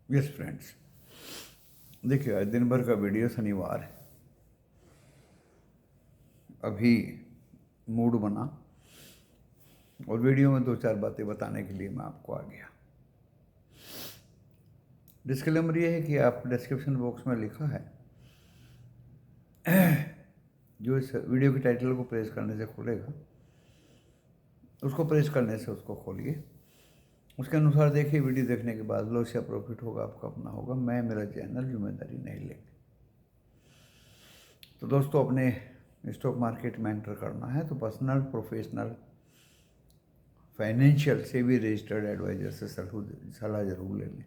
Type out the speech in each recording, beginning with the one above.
Yes friends, देखिए आज दिन भर का वीडियो, शनिवार है। अभी मूड बना और वीडियो में दो चार बातें बताने के लिए मैं आपको आ गया। डिस्क्लेमर ये है कि आप डिस्क्रिप्शन बॉक्स में लिखा है, जो इस वीडियो के टाइटल को प्रेस करने से खुलेगा, उसको प्रेस करने से उसको खोलिए। उसके अनुसार देखिए। वीडियो देखने के बाद लॉस या प्रॉफिट होगा आपका अपना होगा। मैं, मेरा चैनल जिम्मेदारी नहीं लेंगे। तो दोस्तों, अपने स्टॉक मार्केट में एंटर करना है तो पर्सनल, प्रोफेशनल, फाइनेंशियल से भी रजिस्टर्ड एडवाइजर से सलाह जरूर ले लें।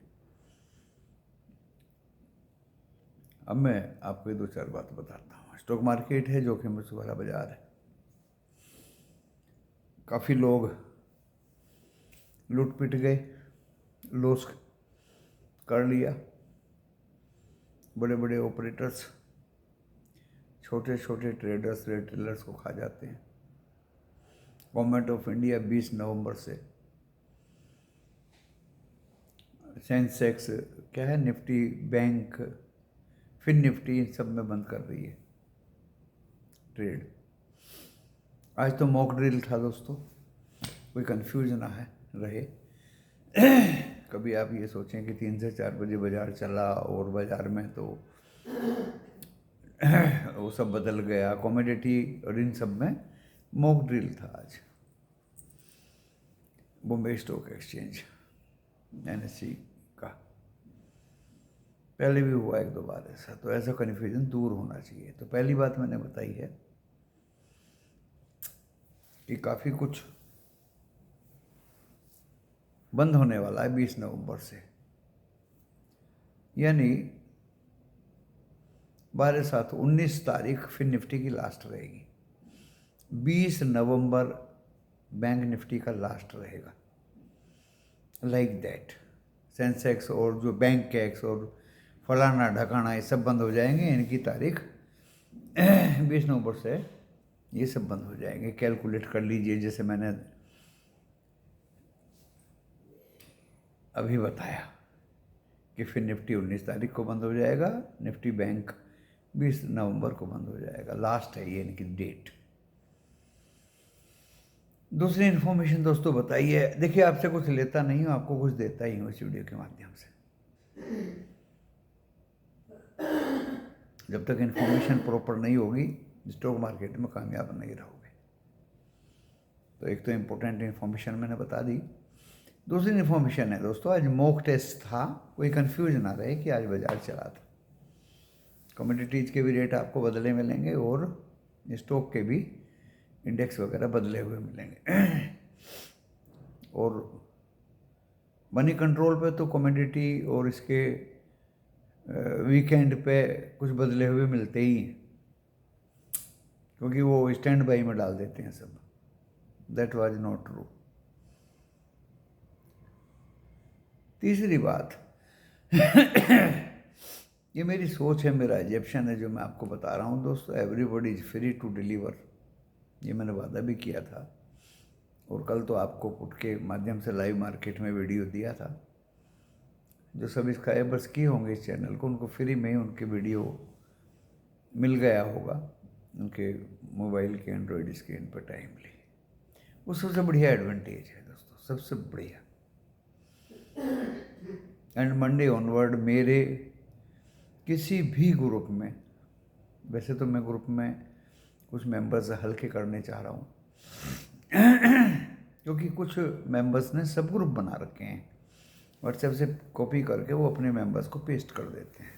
अब मैं आपको दो चार बात बताता हूँ। स्टॉक मार्केट है जोखिम से भरा बाजार है। काफ़ी लोग लूट पिट गए, लॉस कर लिया। बड़े बड़े ऑपरेटर्स छोटे छोटे ट्रेडर्स, रिटेलर्स को खा जाते हैं। गवर्नमेंट ऑफ इंडिया 20 नवंबर से सेंसेक्स क्या है, निफ्टी, बैंक, फिर निफ्टी, इन सब में बंद कर रही है ट्रेड। आज तो मॉक ड्रिल था दोस्तों, कोई कंफ्यूज ना है रहे। कभी आप ये सोचें कि 3 से 4 बजे बाजार चला और बाजार में तो वो सब बदल गया, कॉमोडिटी और इन सब में मॉक ड्रिल था आज। बॉम्बे स्टॉक एक्सचेंज, NSE का पहले भी हुआ एक दो बार ऐसा। तो ऐसा कन्फ्यूजन दूर होना चाहिए। तो पहली बात मैंने बताई है कि काफ़ी कुछ बंद होने वाला है 20 नवंबर से, यानी 12/7 19 तारीख फिर निफ्टी की लास्ट रहेगी। 20 नवंबर बैंक निफ्टी का लास्ट रहेगा। लाइक दैट सेंसेक्स और जो बैंक कैक्स और फलाना ढकाना ये सब बंद हो जाएंगे। इनकी तारीख 20 नवंबर से ये सब बंद हो जाएंगे। कैलकुलेट कर लीजिए, जैसे मैंने अभी बताया कि फिर निफ्टी 19 तारीख को बंद हो जाएगा, निफ्टी बैंक 20 नवंबर को बंद हो जाएगा। लास्ट है ये इनकी डेट। दूसरी इन्फॉर्मेशन दोस्तों बताइए। देखिए, आपसे कुछ लेता नहीं हूँ, आपको कुछ देता ही हूँ इस वीडियो के माध्यम से। जब तक इन्फॉर्मेशन प्रॉपर नहीं होगी, स्टॉक मार्केट में कामयाब नहीं रहोगे। तो एक तो इम्पोर्टेंट इन्फॉर्मेशन मैंने बता दी। दूसरी इन्फॉर्मेशन है दोस्तों, आज मॉक टेस्ट था, कोई कंफ्यूज ना रहे कि आज बाजार चला था। कमोडिटीज़ के भी रेट आपको बदले मिलेंगे और स्टॉक के भी इंडेक्स वगैरह बदले हुए मिलेंगे। और मनी कंट्रोल पे तो कमोडिटी और इसके वीकेंड पे कुछ बदले हुए मिलते ही हैं, क्योंकि वो स्टैंड बाई में डाल देते हैं सब। That was not true. तीसरी बात, ये मेरी सोच है, मेरा एजेप्शन है जो मैं आपको बता रहा हूँ दोस्तों। Everybody is free to deliver, ये मैंने वादा भी किया था और कल तो आपको पुट के माध्यम से लाइव मार्केट में वीडियो दिया था। जो सब्सक्राइबर्स किए होंगे इस चैनल को, उनको फ्री में ही उनके वीडियो मिल गया होगा उनके मोबाइल के एंड्रॉयड स्क्रीन पर टाइमली। वो सबसे बढ़िया एडवांटेज है दोस्तों, सबसे बढ़िया। एंड मंडे ऑनवर्ड मेरे किसी भी ग्रुप में, वैसे तो मैं ग्रुप में कुछ मेंबर्स हल्के करने चाह रहा हूँ, क्योंकि कुछ मेंबर्स ने सब ग्रुप बना रखे हैं, व्हाट्सएप से कॉपी करके वो अपने मेंबर्स को पेस्ट कर देते हैं।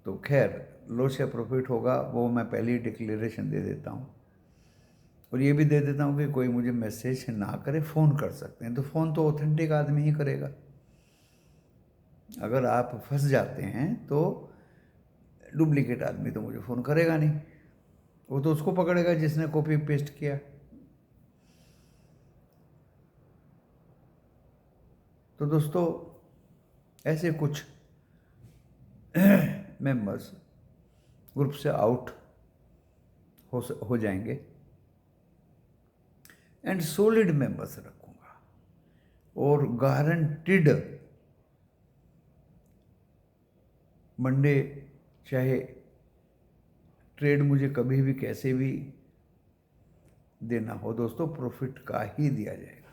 तो खैर, लॉस या प्रॉफिट होगा वो मैं पहले ही डिक्लेरेशन दे देता हूँ। और ये भी दे देता हूँ कि कोई मुझे मैसेज ना करे, फ़ोन कर सकते हैं। तो फ़ोन तो ऑथेंटिक आदमी ही करेगा। अगर आप फंस जाते हैं तो डुप्लीकेट आदमी तो मुझे फ़ोन करेगा नहीं, वो तो उसको पकड़ेगा जिसने कॉपी पेस्ट किया। तो दोस्तों, ऐसे कुछ मेंबर्स ग्रुप से आउट हो जाएंगे एंड सॉलिड मेंबर्स रखूंगा और गारंटीड मंडे चाहे ट्रेड मुझे कभी भी कैसे भी देना हो दोस्तों, प्रॉफिट का ही दिया जाएगा।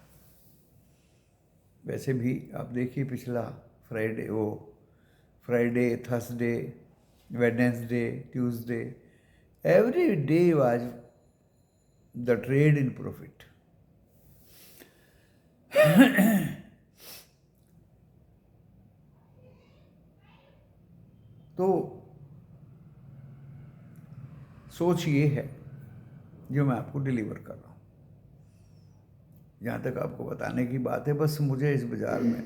वैसे भी आप देखिए पिछला Friday, Thursday, Wednesday, Tuesday, every day was the trade in profit. तो सोच ये है जो मैं आपको डिलीवर कर रहा हूँ। जहाँ तक आपको बताने की बात है, बस मुझे इस बाजार में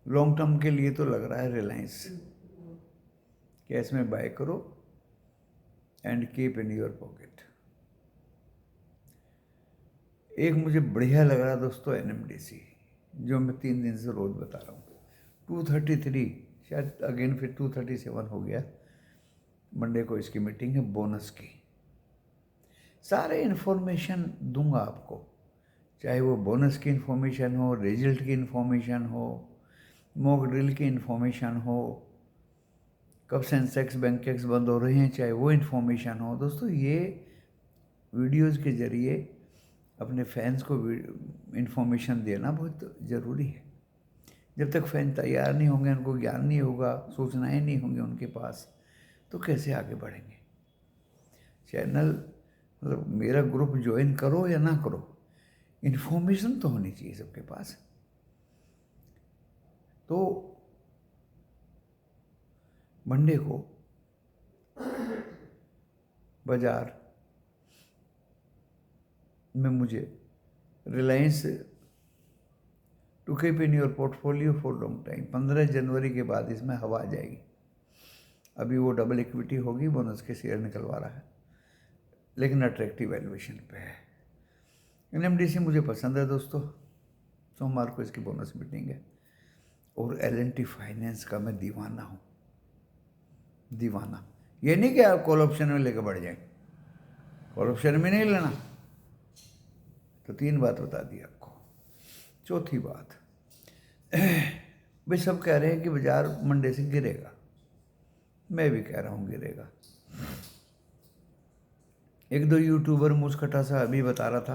लॉन्ग टर्म के लिए तो लग रहा है रिलायंस, कैश में बाय करो and keep in your pocket. एक मुझे बढ़िया लग रहा है दोस्तों NMDC, जो मैं 3 दिन से रोज बता रहा हूँ। 233, शायद अगेन फिर 237 हो गया। मंडे को इसकी मीटिंग है बोनस की। सारे इन्फॉर्मेशन दूंगा आपको, चाहे वो बोनस की इन्फॉर्मेशन हो, रिजल्ट की इन्फॉर्मेशन हो, मॉक ड्रिल की इन्फॉर्मेशन हो, कब सेंसेक्स बैंकेक्स बंद हो रहे हैं, चाहे वो इन्फॉर्मेशन हो। दोस्तों ये वीडियोज़ के ज़रिए अपने फैंस को इन्फॉर्मेशन देना बहुत ज़रूरी है। जब तक फैन तैयार नहीं होंगे, उनको ज्ञान नहीं होगा, सूचनाएं नहीं होंगी उनके पास, तो कैसे आगे बढ़ेंगे। चैनल मतलब मेरा ग्रुप ज्वाइन करो या ना करो, इन्फॉर्मेशन तो होनी चाहिए सबके पास। तो मंडे को बाजार में मुझे Reliance to keep in your portfolio for long time, 15 जनवरी के बाद इसमें हवा आ जाएगी। अभी वो डबल इक्विटी होगी, बोनस के शेयर निकलवा रहा है, लेकिन अट्रैक्टिव वैल्यूएशन पे है। NMDC मुझे पसंद है दोस्तों। सोमवार को इसकी बोनस मीटिंग है। और L&T फाइनेंस का मैं दीवाना हूँ, दीवाना। ये नहीं कि आप कॉल ऑप्शन में लेकर बढ़ जाए, कॉल ऑप्शन में नहीं लेना। तो 3 बात बता दी आपको। चौथी बात, भाई सब कह रहे हैं कि बाजार मंडे से गिरेगा, मैं भी कह रहा हूँ गिरेगा। 1-2 यूट्यूबर मुझखटा सा अभी बता रहा था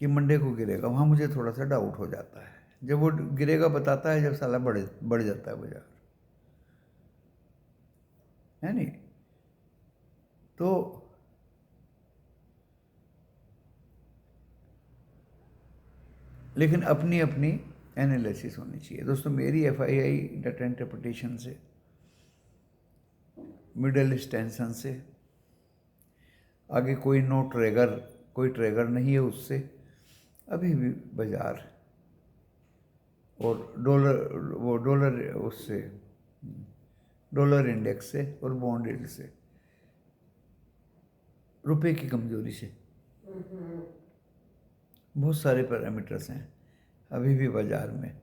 कि मंडे को गिरेगा, वहाँ मुझे थोड़ा सा डाउट हो जाता है जब वो गिरेगा बताता है, जब साला बढ़ जाता है बाजार, है नहीं। तो लेकिन अपनी अपनी एनालिसिस होनी चाहिए दोस्तों। मेरी FII डेट इंटरप्रिटेशन से, मिडल स्टेंशन से आगे कोई ट्रेगर नहीं है उससे अभी भी बाजार और डॉलर इंडेक्स से और बॉन्ड यील्ड से, रुपए की कमजोरी से, बहुत सारे पैरामीटर्स हैं, अभी भी बाजार में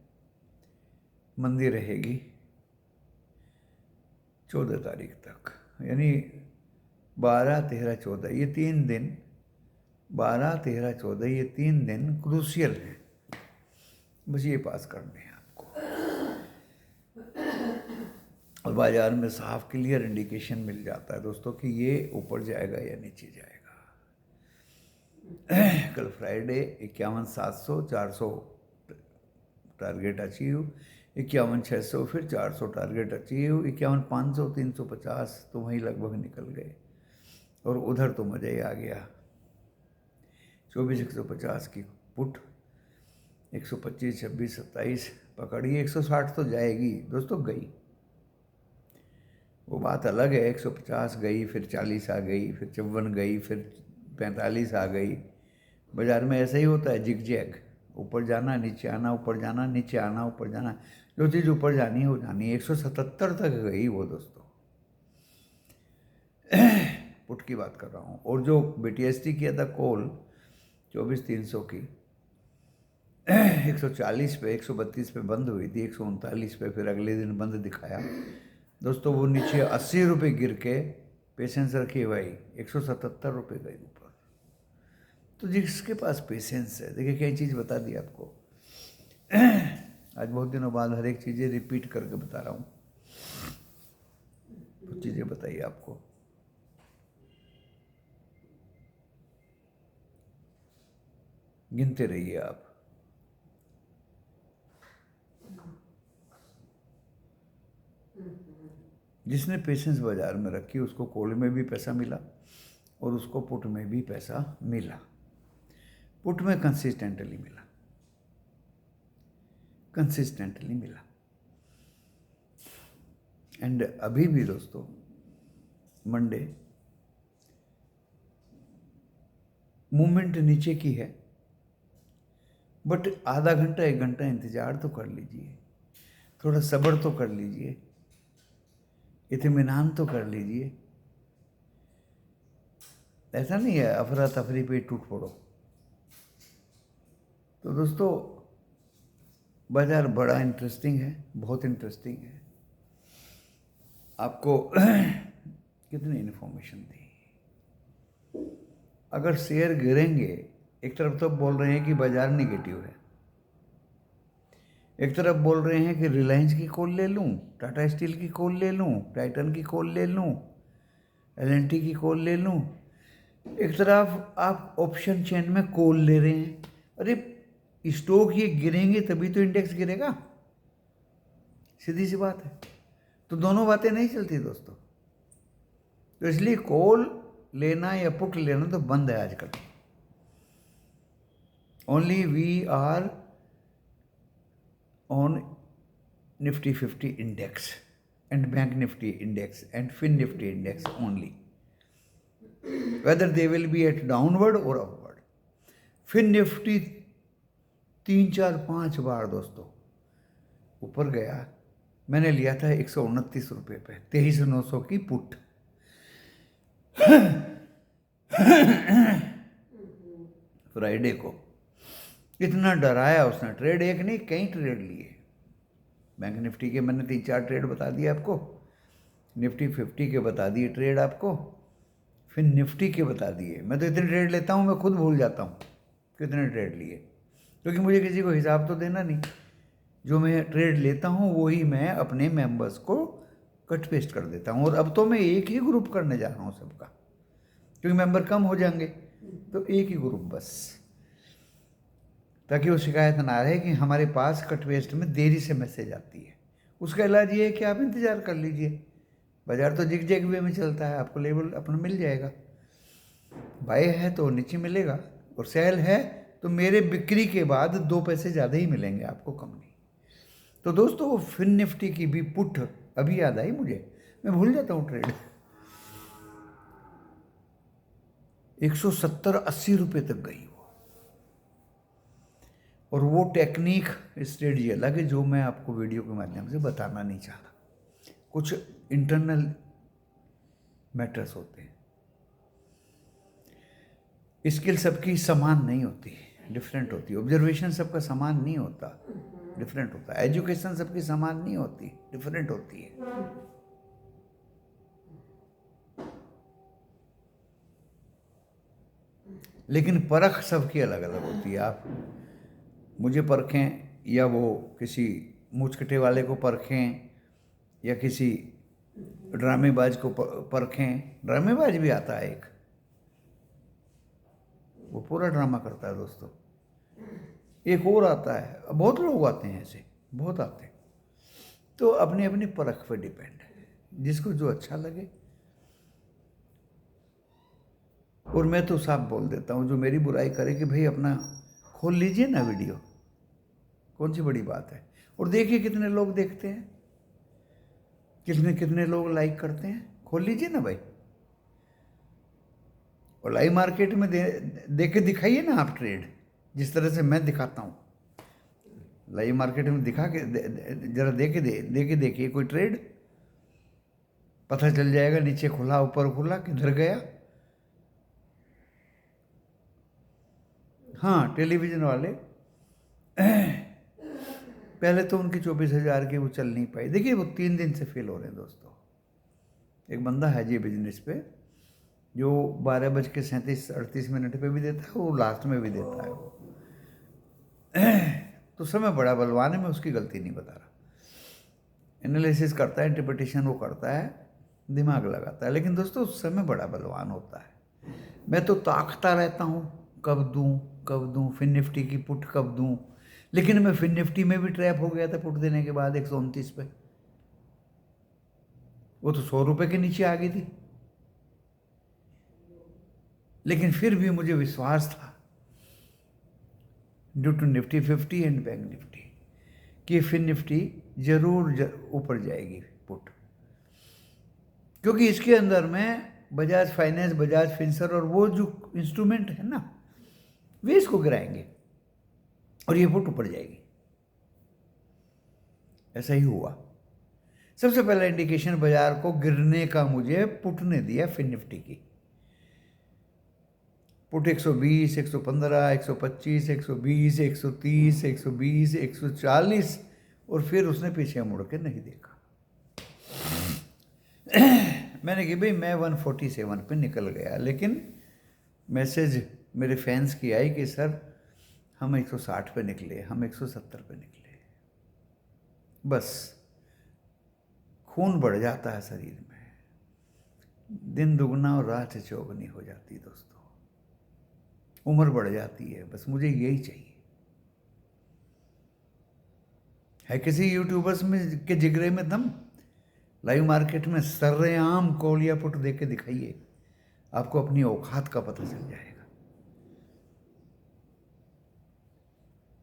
मंदी रहेगी 14 तारीख तक। यानी 12, 13, 14 ये 3 दिन, 12, 13, 14 ये 3 दिन क्रूशियल हैं। बस ये पास करने हैं आपको, और बाजार में साफ क्लियर इंडिकेशन मिल जाता है दोस्तों कि ये ऊपर जाएगा या नीचे जाएगा। कल फ्राइडे 51,700, 400 टारगेट अचीव, 51,600 फिर 400 टारगेट अचीव, 51,500, 350 तो वहीं लगभग निकल गए। और उधर तो मज़ा ही आ गया, 24,150 की पुट, 125, 26, 27 पकड़िए, 160 तो जाएगी दोस्तों, गई। वो बात अलग है, 150 गई, फिर 40 आ गई, फिर 54 गई, फिर 45 आ गई। बाजार में ऐसा ही होता है, जिग-जैग, ऊपर जाना नीचे आना, ऊपर जाना नीचे आना, ऊपर जाना। जो चीज़ ऊपर जानी है वो जानी है। 177 तक गई वो दोस्तों, पुट की बात कर रहा हूँ। और जो BTST किया था कॉल 24,300 की, 140 पे, 132 पे बंद हुई थी, 139 पे फिर अगले दिन बंद दिखाया दोस्तों। वो नीचे 80 रुपये गिर के पेशेंस रखी भाई, 177 रुपये गई ऊपर। तो जिसके पास पेशेंस है, देखिए कई चीज़ बता दी आपको। आज बहुत दिनों बाद हर एक चीज़ें रिपीट करके बता रहा हूँ। कुछ चीज़ें बताइए आपको। गिनते रहिए आप। जिसने पेशेंस बाजार में रखी उसको कॉल में भी पैसा मिला और उसको पुट में भी पैसा मिला। पुट में कंसिस्टेंटली मिला, कंसिस्टेंटली मिला। एंड अभी भी दोस्तों मंडे मूवमेंट नीचे की है, बट आधा घंटा 1 घंटा इंतजार तो कर लीजिए, थोड़ा सब्र तो कर लीजिए, इत्मीनान तो कर लीजिए। ऐसा नहीं है अफरा तफरी पे टूट पड़ो। तो दोस्तों बाजार बड़ा इंटरेस्टिंग है, बहुत इंटरेस्टिंग है। आपको कितनी इन्फॉर्मेशन दी। अगर शेयर गिरेंगे, एक तरफ तो बोल रहे हैं कि बाजार निगेटिव है, एक तरफ बोल रहे हैं कि रिलायंस की कॉल ले लूं, टाटा स्टील की कॉल ले लूं, टाइटन की कॉल ले लूं, एलएनटी की कॉल ले लूं। एक तरफ आप ऑप्शन चेन में कॉल ले रहे हैं। अरे स्टॉक ये गिरेंगे तभी तो इंडेक्स गिरेगा, सीधी सी बात है। तो दोनों बातें नहीं चलती दोस्तों। तो इसलिए कॉल लेना या पुट लेना तो बंद है आजकल। Only we are on Nifty 50 index and bank Nifty index and fin Nifty index only, whether they will be at downward और अपवर्ड। फिन निफ्टी 3 4 5 बार दोस्तों ऊपर गया। मैंने लिया था 129 रुपये पे 23,900 की पुट। फ्राइडे को इतना डराया उसने, ट्रेड एक नहीं कई ट्रेड लिए। बैंक निफ्टी के मैंने 3 4 ट्रेड बता दिए आपको, निफ्टी 50 के बता दिए ट्रेड आपको, फिर निफ्टी के बता दिए। मैं तो इतने ट्रेड लेता हूँ मैं खुद भूल जाता हूँ कितने ट्रेड लिए, क्योंकि मुझे किसी को हिसाब तो देना नहीं। जो मैं ट्रेड लेता हूँ वही मैं अपने मेंबर्स को कट पेस्ट कर देता हूँ। और अब तो मैं एक ही ग्रुप करने जा रहा हूँ सबका, क्योंकि मेंबर कम हो जाएंगे तो एक ही ग्रुप बस, ताकि वो शिकायत ना रहे कि हमारे पास कट पेस्ट में देरी से मैसेज आती है। उसका इलाज ये है कि आप इंतज़ार कर लीजिए। बाजार तो जिग जैग वे में चलता है, आपको लेवल अपना मिल जाएगा। बाय है तो नीचे मिलेगा और सेल है तो मेरे बिक्री के बाद 2 पैसे ज़्यादा ही मिलेंगे आपको, कम नहीं। तो दोस्तों फिन निफ्टी की भी पुट अभी याद आई मुझे, मैं भूल जाता हूँ ट्रेड। 170-80 रुपये तक गई वो। और वो टेक्निक स्ट्रेटजी अलग है जो मैं आपको वीडियो के माध्यम से बताना नहीं चाहता। कुछ इंटरनल मैटर्स होते हैं, स्किल सबकी समान नहीं होती, डिफरेंट होती है। ऑब्जर्वेशन सबका समान नहीं होता, डिफरेंट होता है। एजुकेशन सबकी समान नहीं होती, डिफरेंट होती है। लेकिन परख सबकी अलग अलग होती है। आप मुझे परखें या वो किसी मुचकटे वाले को परखें या किसी ड्रामेबाज को परखें। ड्रामेबाज भी आता है एक, वो पूरा ड्रामा करता है दोस्तों। एक और आता है, बहुत लोग आते हैं ऐसे, बहुत आते हैं। तो अपनी अपनी परख पे डिपेंड है, जिसको जो अच्छा लगे। और मैं तो साफ बोल देता हूँ, जो मेरी बुराई करे कि भाई अपना खोल लीजिए ना वीडियो, कौन सी बड़ी बात है। और देखिए कितने लोग देखते हैं, कितने कितने लोग लाइक करते हैं, खोल लीजिए ना भाई। और लाइव मार्केट में देख के दिखाइए ना आप ट्रेड, जिस तरह से मैं दिखाता हूँ। लाइव मार्केट में दिखा के जरा देखिए कोई ट्रेड, पता चल जाएगा नीचे खुला ऊपर खुला किधर गया। हाँ टेलीविज़न वाले पहले तो उनकी 24,000 की वो चल नहीं पाई। देखिए वो 3 दिन से फेल हो रहे हैं दोस्तों। एक बंदा है जी बिजनेस पे जो 12:37-38 पे भी देता है, वो लास्ट में भी देता है वो। तो समय बड़ा बलवान है, मैं उसकी गलती नहीं बता रहा। एनालिसिस करता है, इंटरप्रिटेशन वो करता है, दिमाग लगाता है, लेकिन दोस्तों उस समय बड़ा बलवान होता है। मैं तो ताकता रहता हूँ, कब दूँ, फिन निफ्टी की पुट कब दूँ, लेकिन मैं फिन निफ्टी में भी ट्रैप हो गया था पुट देने के बाद 129 पे। वो तो 100 रुपये के नीचे आ गई थी, लेकिन फिर भी मुझे विश्वास था due to Nifty 50 and bank Nifty कि फिन निफ्टी जरूर ऊपर जाएगी पुट, क्योंकि इसके अंदर में बजाज फाइनेंस, बजाज फिनसर और वो जो इंस्ट्रूमेंट है ना, वे इसको गिराएंगे और ये पुट ऊपर जाएगी। ऐसा ही हुआ। सबसे पहला इंडिकेशन बाजार को गिरने का मुझे पुट ने दिया फिन निफ्टी की। पुट 120, 115, 125, 120, 130, 120, 140 और फिर उसने पीछे मुड़ के नहीं देखा। मैंने कहा भाई मैं 147 पे निकल गया, लेकिन मैसेज मेरे फैंस की आई कि सर हम 160 पे निकले, हम 170 पे निकले। बस खून बढ़ जाता है शरीर में, दिन दुगना और रात चौगुनी हो जाती है दोस्तों, उम्र बढ़ जाती है। बस मुझे यही चाहिए। है किसी यूट्यूबर्स में के जिगरे में दम? लाइव मार्केट में सर्रेआम कॉल या पुट दे के दिखाइए, आपको अपनी औकात का पता चल जाएगा।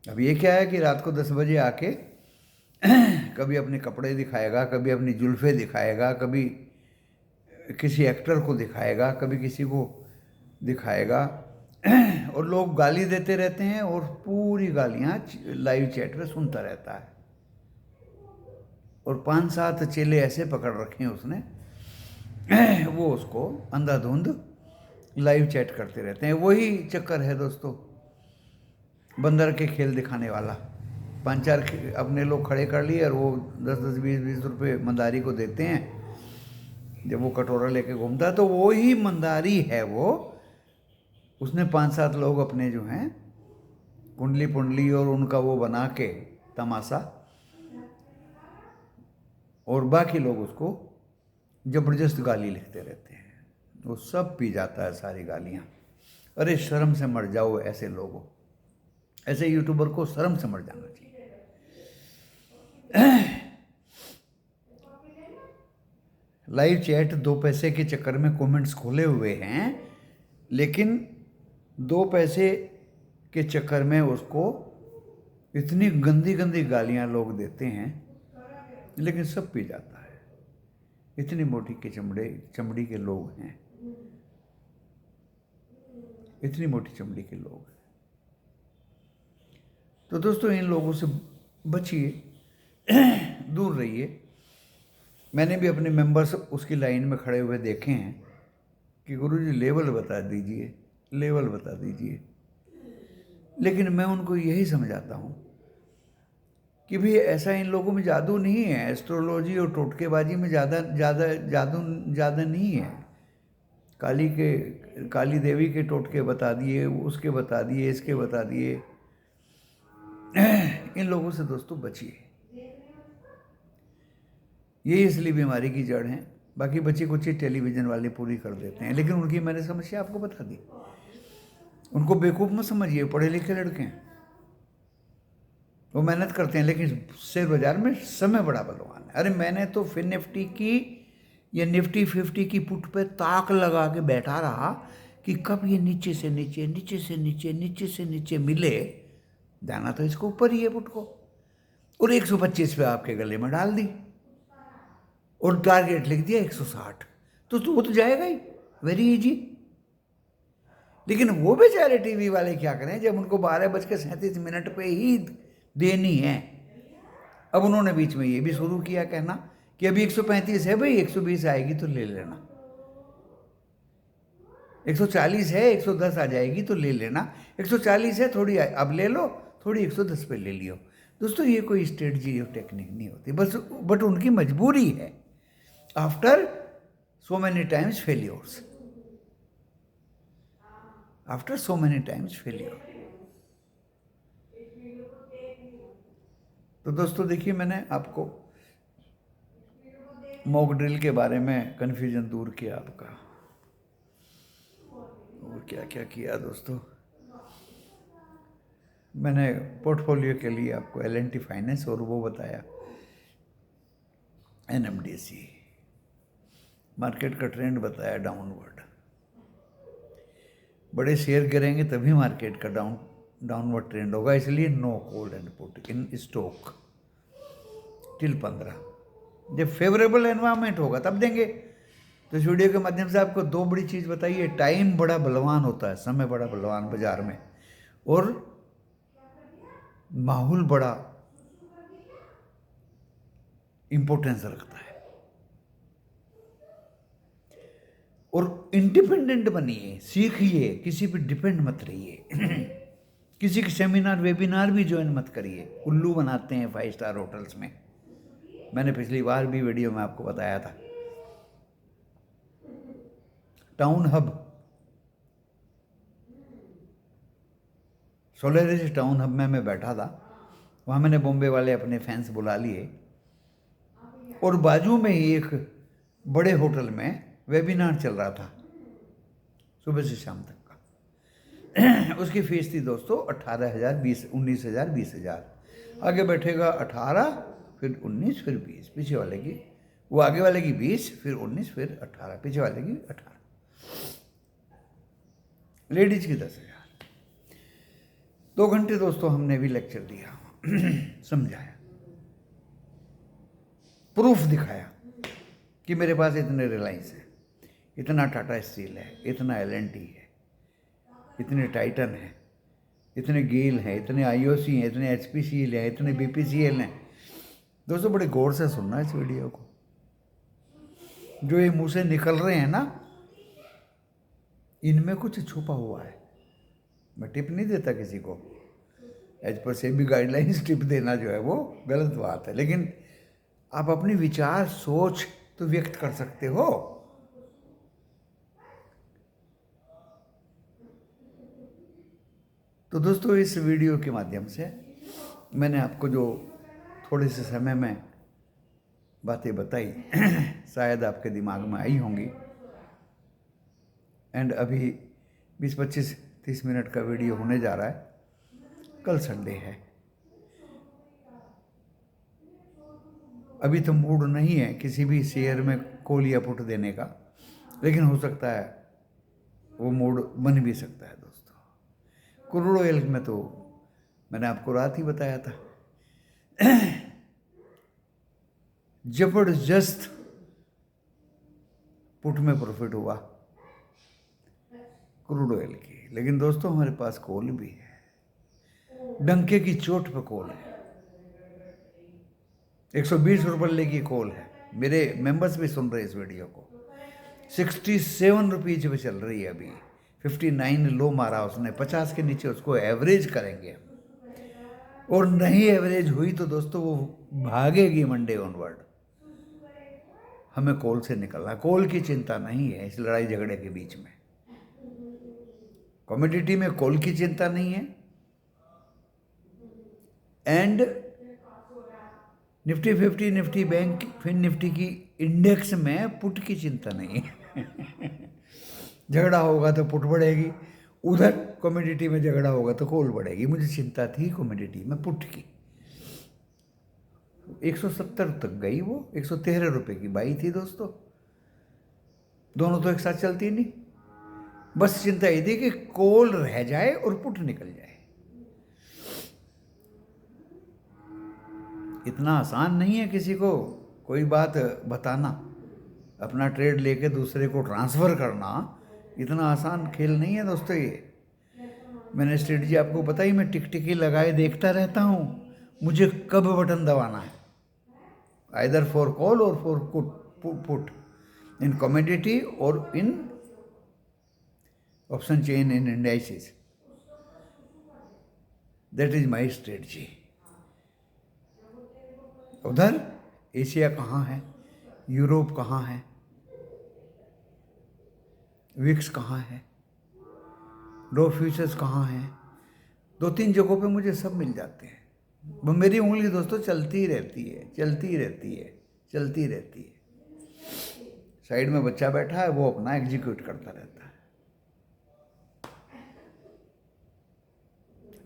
अब ये क्या है कि रात को 10 बजे आके कभी अपने कपड़े दिखाएगा, कभी अपनी जुल्फे दिखाएगा, कभी किसी एक्टर को दिखाएगा, कभी किसी को दिखाएगा और लोग गाली देते रहते हैं और पूरी गालियां लाइव चैट में सुनता रहता है। और 5-7 चेले ऐसे पकड़ रखे हैं उसने, वो उसको अंधाधुंध लाइव चैट करते रहते हैं। वही चक्कर है दोस्तों, बंदर के खेल दिखाने वाला। 5-4 अपने लोग खड़े कर लिए और वो 10-10, 20-20 रुपये मंदारी को देते हैं। जब वो कटोरा लेके घूमता है तो वो ही मंदारी है वो। उसने 5-7 लोग अपने जो हैं कुंडली पुंडली और उनका वो बना के तमाशा, और बाकी लोग उसको जबरदस्त गाली लिखते रहते हैं। वो सब पी जाता है सारी गालियाँ। अरे शर्म से मर जाओ ऐसे लोगों, ऐसे यूट्यूबर को शर्म से मर जाना चाहिए। लाइव चैट 2 पैसे के चक्कर में कमेंट्स खोले हुए हैं, लेकिन 2 पैसे के चक्कर में उसको इतनी गंदी गंदी गालियां लोग देते हैं, लेकिन सब पी जाता है। इतनी मोटी के चमड़ी के लोग हैं, इतनी मोटी चमड़ी के लोग हैं। तो दोस्तों इन लोगों से बचिए, दूर रहिए। मैंने भी अपने मेंबर्स उसकी लाइन में खड़े हुए देखे हैं कि गुरुजी लेवल बता दीजिए, लेवल बता दीजिए, लेकिन मैं उनको यही समझाता हूँ कि भी ऐसा इन लोगों में जादू नहीं है। एस्ट्रोलॉजी और टोटकेबाजी में ज़्यादा नहीं है। काली देवी के टोटके बता दिए, उसके बता दिए, इसके बता दिए। इन लोगों से दोस्तों बचिए, ये इसलिए बीमारी की जड़ है। बाकी बच्चे कुछ टेलीविज़न वाले पूरी कर देते हैं, लेकिन उनकी मैंने समस्या आपको बता दी। उनको बेवकूफ़ मत समझिए, पढ़े लिखे लड़के हैं, वो मेहनत करते हैं, लेकिन शेयर बाजार में समय बड़ा बलवान है। अरे मैंने तो फिन निफ्टी की या निफ्टी 50 की पुट पे ताक लगा के बैठा रहा कि कब ये नीचे से नीचे, नीचे से नीचे, नीचे से नीचे मिले। जाना तो इसको ऊपर ही है पुट को, और 125 पे आपके गले में डाल दी और टारगेट लिख दिया 160, तो वो तो जाएगा ही, वेरी इजी। लेकिन वो बेचारे टीवी वाले क्या करें, जब उनको 12:37 पे ही देनी है। अब उन्होंने बीच में ये भी शुरू किया कहना कि अभी 135 है भाई, 120 आएगी तो ले लेना, 140 है 110 आ जाएगी तो ले लेना, 140 है थोड़ी अब ले लो, थोड़ी 110 पे ले लियो। दोस्तों ये कोई स्ट्रेटजी और टेक्निक नहीं होती, बट उनकी मजबूरी है after so many times failures, after so many times failure। तो दोस्तों देखिए, मैंने आपको मॉक ड्रिल के बारे में कन्फ्यूजन दूर किया आपका। और क्या क्या किया दोस्तों, मैंने पोर्टफोलियो के लिए आपको L&T फाइनेंस और वो बताया NMDC, मार्केट का ट्रेंड बताया डाउनवर्ड। बड़े शेयर गिरेंगे तभी मार्केट का डाउनवर्ड ट्रेंड होगा, इसलिए no call and put in stock till 15। जब फेवरेबल एनवायरमेंट होगा तब देंगे। तो इस वीडियो के माध्यम से आपको दो बड़ी चीज़ बताई है। टाइम बड़ा बलवान होता है, समय बड़ा बलवान बाजार में, और माहौल बड़ा इंपॉर्टेंस रखता है। और इंडिपेंडेंट बनिए, सीखिए, किसी पे डिपेंड मत रहिए। किसी के सेमिनार वेबिनार भी ज्वाइन मत करिए, उल्लू बनाते हैं 5 स्टार होटल्स में। मैंने पिछली बार भी वीडियो में आपको बताया था। टाउन हब, सोलेरिस टाउन हब में मैं बैठा था, वहाँ मैंने बॉम्बे वाले अपने फैंस बुला लिए, और बाजू में ही एक बड़े होटल में वेबिनार चल रहा था सुबह से शाम तक का। उसकी फीस थी दोस्तों 18,000, 19,000, 20,000। आगे बैठेगा 18, फिर 19, फिर 20। पीछे वाले की, वो आगे वाले की 20, फिर 19, फिर 18, पीछे वाले की 18। लेडीज की 10,000। 2 घंटे दोस्तों हमने भी लेक्चर दिया, समझाया, प्रूफ दिखाया कि मेरे पास इतने रिलायंस है, इतना टाटा स्टील है, इतना L&T है, इतने टाइटन है, इतने गेल हैं, इतने IOC हैं, इतने HPCL हैं, इतने BPCL हैं। दोस्तों बड़े गौर से सुनना इस वीडियो को। जो ये मुंह से निकल रहे हैं ना, इनमें कुछ छुपा हुआ है। मैं टिप नहीं देता किसी को, as per SEBI guidelines tip देना जो है वो गलत बात है, लेकिन आप अपनी विचार सोच तो व्यक्त कर सकते हो। तो दोस्तों इस वीडियो के माध्यम से मैंने आपको जो थोड़े से समय में बातें बताई, शायद आपके दिमाग में आई होंगी। एंड अभी 20, 25, 30 मिनट का वीडियो होने जा रहा है। कल संडे है, अभी तो मूड नहीं है किसी भी शेयर में कॉल या पुट देने का, लेकिन हो सकता है वो मूड बन भी सकता है दोस्तों। क्रूड ऑयल में तो मैंने आपको रात ही बताया था, जबरदस्त पुट में प्रॉफिट हुआ क्रूड ऑयल की। लेकिन दोस्तों हमारे पास कॉल भी है, डंके की चोट पे कॉल है, 120 रुपये की कॉल है। मेरे मेंबर्स भी सुन रहे इस वीडियो को। 67 रुपीज पे चल रही है अभी, 59 लो मारा उसने, 50 के नीचे उसको एवरेज करेंगे, और नहीं एवरेज हुई तो दोस्तों वो भागेगी मंडे ऑनवर्ड। हमें कॉल से निकलना, कॉल की चिंता नहीं है इस लड़ाई झगड़े के बीच में। कमोडिटी में कॉल की चिंता नहीं है, एंड निफ्टी 50, निफ्टी बैंक, फिर निफ्टी की इंडेक्स में पुट की चिंता नहीं है। झगड़ा होगा तो पुट बढ़ेगी, उधर कमोडिटी में झगड़ा होगा तो कॉल बढ़ेगी। मुझे चिंता थी कमोडिटी में पुट की। 170 तक गई वो, 113 रुपये की बाई थी दोस्तों। दोनों तो एक साथ चलती नहीं, बस चिंता ये थी कि कॉल रह जाए और पुट निकल जाए। इतना आसान नहीं है किसी को कोई बात बताना, अपना ट्रेड लेके दूसरे को ट्रांसफ़र करना इतना आसान खेल नहीं है दोस्तों। ये मैंने स्ट्रेटजी आपको बताई, मैं टिकटिकी लगाए देखता रहता हूँ मुझे कब बटन दबाना है, either for call or for put in commodity or in option chain in indices. That is my strategy. उधर एशिया कहाँ है, यूरोप कहाँ है, विक्स कहाँ है, डो फ्यूचर्स कहाँ हैं, 2-3 जगहों पे मुझे सब मिल जाते हैं। वो मेरी उंगली दोस्तों चलती ही रहती है, चलती ही रहती है, चलती ही रहती है। साइड में बच्चा बैठा है, वो अपना एग्जीक्यूट करता रहता है।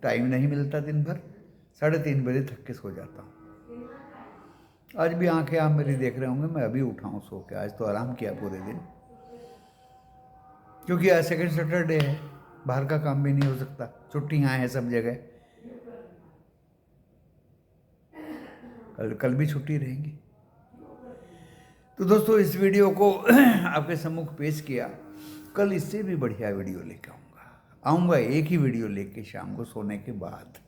टाइम नहीं मिलता दिन भर, 3:30 बजे थक के सो जाता हूँ। आज भी आंखें आप मेरी देख रहे होंगे, मैं अभी उठा हूँ सो के। आज तो आराम किया पूरे दिन, क्योंकि आज सेकंड सैटरडे है, बाहर का काम भी नहीं हो सकता, छुट्टियाँ हैं सब जगह। कल भी छुट्टी रहेंगी। तो दोस्तों इस वीडियो को आपके सम्मुख पेश किया। कल इससे भी बढ़िया वीडियो लेकर आऊँगा। एक ही वीडियो लेके शाम को सोने के बाद,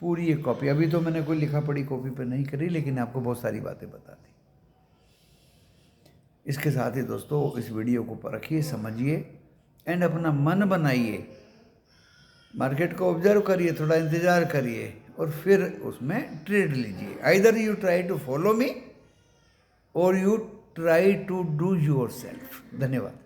पूरी एक कॉपी। अभी तो मैंने कोई लिखा पढ़ी कॉपी पर नहीं करी, लेकिन आपको बहुत सारी बातें बता दी। इसके साथ ही दोस्तों इस वीडियो को परखिए, समझिए एंड अपना मन बनाइए। मार्केट को ऑब्जर्व करिए, थोड़ा इंतज़ार करिए और फिर उसमें ट्रेड लीजिए। Either you try to follow me or you try to do yourself. धन्यवाद।